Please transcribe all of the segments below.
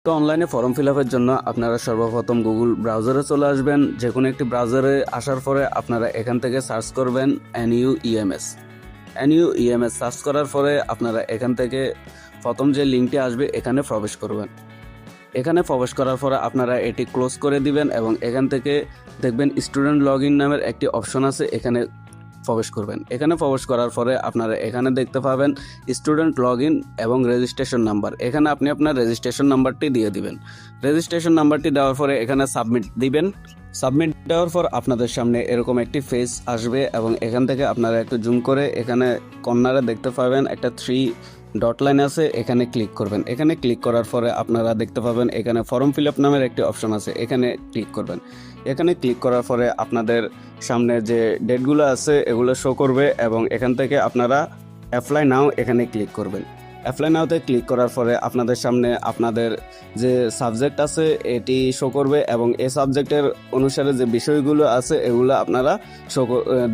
তো অনলাইনে form fill আপের জন্য আপনারা সর্বপ্রথম গুগল ব্রাউজারে চলে আসবেন। যে কোনো একটি ব্রাউজারে আসার পরে আপনারা এখান থেকে সার্চ করবেন NUEMS। NUEMS সার্চ করার পরে আপনারা এখান থেকে প্রথম যে লিঙ্কটি আসবে এখানে প্রবেশ করবেন। এখানে প্রবেশ করার পরে আপনারা এটি ক্লোজ করে দিবেন এবং এখান থেকে দেখবেন স্টুডেন্ট লগ ইন নামের একটি অপশন আছে, এখানে প্রবেশ করবেন। এখানে প্রবেশ করার পরে আপনারা এখানে দেখতে পাবেন স্টুডেন্ট লগ ইন এবং রেজিস্ট্রেশন নাম্বার। এখানে আপনি আপনার রেজিস্ট্রেশন নাম্বারটি দিয়ে দিবেন। রেজিস্ট্রেশন নাম্বারটি দেওয়ার পরে এখানে সাবমিট দিবেন। সাবমিট দেওয়ার পর আপনাদের সামনে এরকম একটি ফেস আসবে এবং এখান থেকে আপনারা একটু জুম করে এখানে কর্নারে দেখতে পাবেন একটা 3 ডট লাইন আছে, এখানে ক্লিক করবেন। এখানে ক্লিক করার পরে আপনারা দেখতে পাবেন এখানে ফর্ম ফিল আপ নামের একটি অপশন আছে, এখানে ক্লিক করবেন। এখানে ক্লিক করার পরে আপনাদের সামনে যে ডেটগুলো আছে এগুলো শো করবে এবং এখান থেকে আপনারা অ্যাপ্লাই নাও এখানে ক্লিক করবেন। অ্যাপ্লাই নাওতে ক্লিক করার পরে আপনাদের সামনে আপনাদের যে সাবজেক্ট আছে এটি শো করবে এবং এই সাবজেক্টের অনুসারে যে বিষয়গুলো আছে এগুলো আপনারা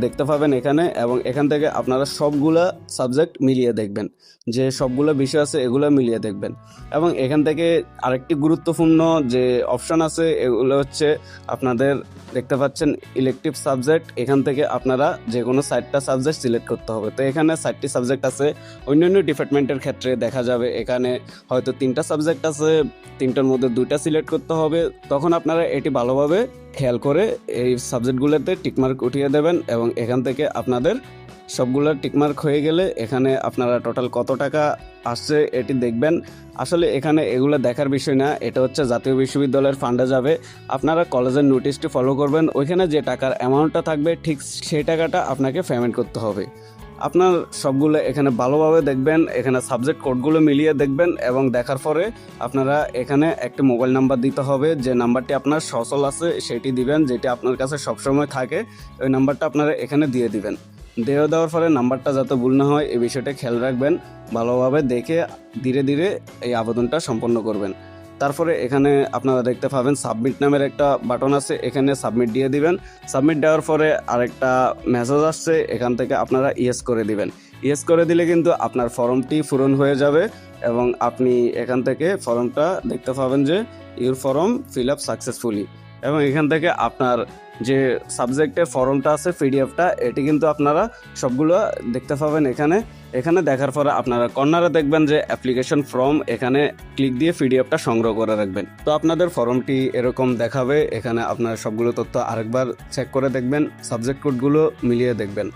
দেখতে পাবেন এখানে, এবং এখান থেকে আপনারা সবগুলা সাবজেক্ট মিলিয়ে দেখবেন, যে সবগুলো বিষয় আছে এগুলো মিলিয়ে দেখবেন। এবং এখান থেকে আরেকটি গুরুত্বপূর্ণ যে অপশন আছে এগুলো হচ্ছে আপনাদের দেখতে পাচ্ছেন ইলেকটিভ সাবজেক্ট। এখান থেকে আপনারা যে কোনো 4টা সাবজেক্ট সিলেক্ট করতে হবে। তো এখানে 4টি সাবজেক্ট আছে। অন্যান্য ডিপার্টমেন্টের ক্ষেত্রে দেখা যাবে এখানে হয়তো 3টা সাবজেক্ট আছে, 3টার মধ্যে 2টা সিলেক্ট করতে হবে। তখন আপনারা এটি ভালোভাবে খেয়াল করে এই সাবজেক্টগুলোতে টিকমার্ক উঠিয়ে দেবেন এবং এখান থেকে আপনাদের সবগুলো টিকমার্ক হয়ে গেলে এখানে আপনারা টোটাল কত টাকা আসছে এটি দেখবেন। আসলে এখানে এগুলো দেখার বিষয় না, এটা হচ্ছে জাতীয় বিশ্ববিদ্যালয়ের ফান্ডে যাবে। আপনারা কলেজের নোটিশটি ফলো করবেন, ওইখানে যে টাকার অ্যামাউন্টটা থাকবে ঠিক সেই টাকাটা আপনাকে পেমেন্ট করতে হবে। আপনার সবগুলো এখানে ভালোভাবে দেখবেন, এখানে সাবজেক্ট কোডগুলো মিলিয়ে দেখবেন এবং দেখার পরে আপনারা এখানে একটা মোবাইল নাম্বার দিতে হবে। যে নাম্বারটি আপনার সচল আছে সেটি দিবেন, যেটি আপনার কাছে সবসময় থাকে ওই নাম্বারটা আপনারা এখানে দিয়ে দিবেন। দেওয়ার পরে নাম্বারটা যাতে ভুল না হয় এই বিষয়টা খেয়াল রাখবেন। ভালোভাবে দেখে ধীরে ধীরে এই আবেদনটা সম্পন্ন করবেন। তারপরে এখানে আপনারা দেখতে পাবেন সাবমিট নামের একটা বাটন আছে, এখানে সাবমিট দিয়ে দিবেন। সাবমিট দেওয়ার পরে আরেকটা মেসেজ আসছে, এখান থেকে আপনারা ইয়েস করে দিবেন। ইয়েস করে দিলে কিন্তু আপনার ফর্মটি পূরণ হয়ে যাবে এবং আপনি এখান থেকে ফর্মটা দেখতে পাবেন যে your form fill up successfully. এবং এখান থেকে আপনার যে সাবজেক্টের ফর্মটা আছে পিডিএফটা এটি কিন্তু আপনারা সবগুলো দেখতে পাবেন এখানে দেখার পরে আপনারা কর্নারে দেখবেন যে অ্যাপ্লিকেশন ফর্ম, এখানে ক্লিক দিয়ে পিডিএফটা সংগ্রহ করে রাখবেন। তো আপনাদের ফর্মটি এরকম দেখাবে, এখানে আপনারা সবগুলো তথ্য আরেকবার চেক করে দেখবেন, সাবজেক্ট কোডগুলো মিলিয়ে দেখবেন।